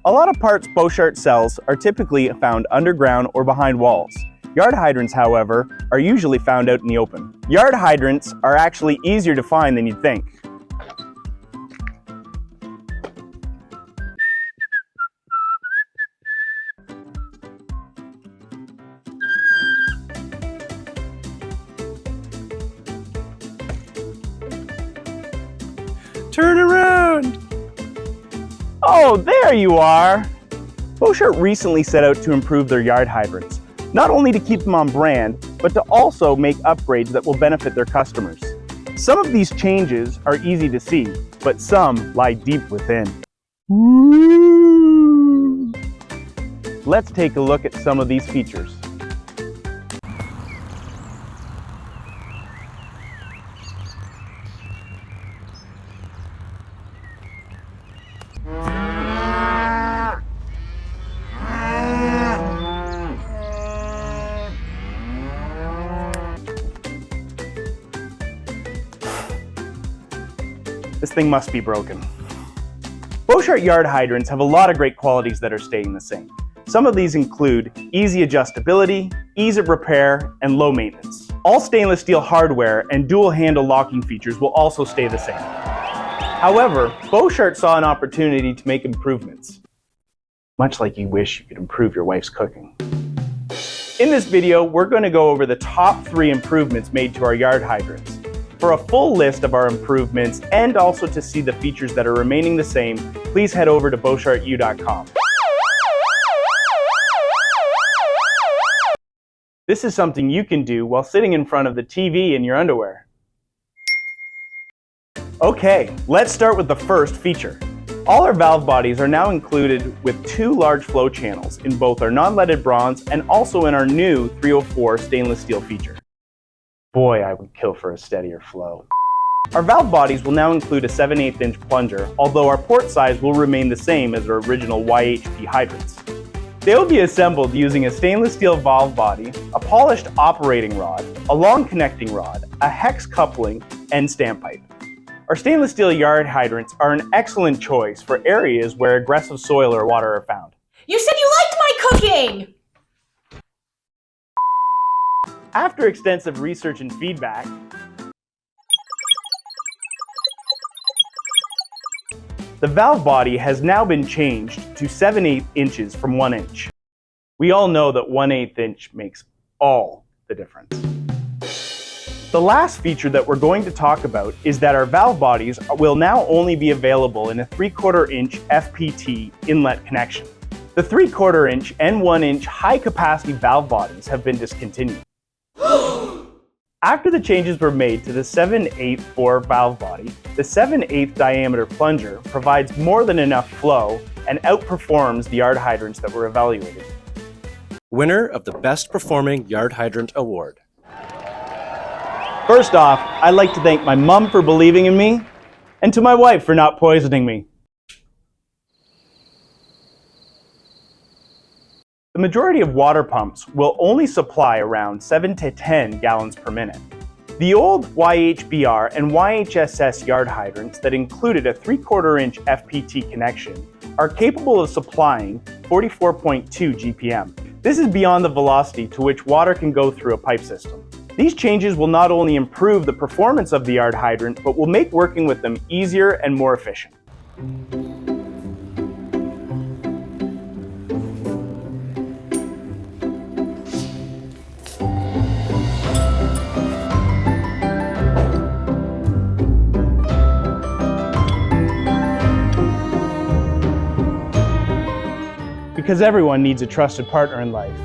A lot of parts Boshart sells are typically found underground or behind walls. Yard hydrants, however, are usually found out in the open. Yard hydrants are actually easier to find than you'd think. Turn around! Oh, there you are! Boshart recently set out to improve their yard hydrants, not only to keep them on brand, but to also make upgrades that will benefit their customers. Some of these changes are easy to see, but some lie deep within. Let's take a look at some of these features. This thing must be broken. Boshart yard hydrants have a lot of great qualities that are staying the same. Some of these include easy adjustability, ease of repair, and low maintenance. All stainless steel hardware and dual handle locking features will also stay the same. However, Boshart saw an opportunity to make improvements, much like you wish you could improve your wife's cooking. In this video, we're going to go over the top 3 improvements made to our yard hydrants. For a full list of our improvements and also to see the features that are remaining the same, please head over to boshartu.com. This is something you can do while sitting in front of the TV in your underwear. Okay, let's start with the first feature. All our valve bodies are now included with 2 large flow channels in both our non-leaded bronze and also in our new 304 stainless steel feature. Boy, I would kill for a steadier flow. Our valve bodies will now include a 7/8 inch plunger, although our port size will remain the same as our original YHP hydrants. They will be assembled using a stainless steel valve body, a polished operating rod, a long connecting rod, a hex coupling, and standpipe. Our stainless steel yard hydrants are an excellent choice for areas where aggressive soil or water are found. You said you liked my cooking! After extensive research and feedback, the valve body has now been changed to 7/8 inches from 1 inch. We all know that 1/8 inch makes all the difference. The last feature that we're going to talk about is that our valve bodies will now only be available in a 3/4 inch FPT inlet connection. The 3/4 inch and 1 inch high capacity valve bodies have been discontinued. After the changes were made to the 7/8 bore valve body, the 7/8 diameter plunger provides more than enough flow and outperforms the yard hydrants that were evaluated. Winner of the Best Performing Yard Hydrant Award. First off, I'd like to thank my mom for believing in me, and to my wife for not poisoning me. The majority of water pumps will only supply around 7 to 10 gallons per minute. The old YHBR and YHSS yard hydrants that included a 3/4 inch FPT connection are capable of supplying 44.2 GPM. This is beyond the velocity to which water can go through a pipe system. These changes will not only improve the performance of the yard hydrant, but will make working with them easier and more efficient. Because everyone needs a trusted partner in life.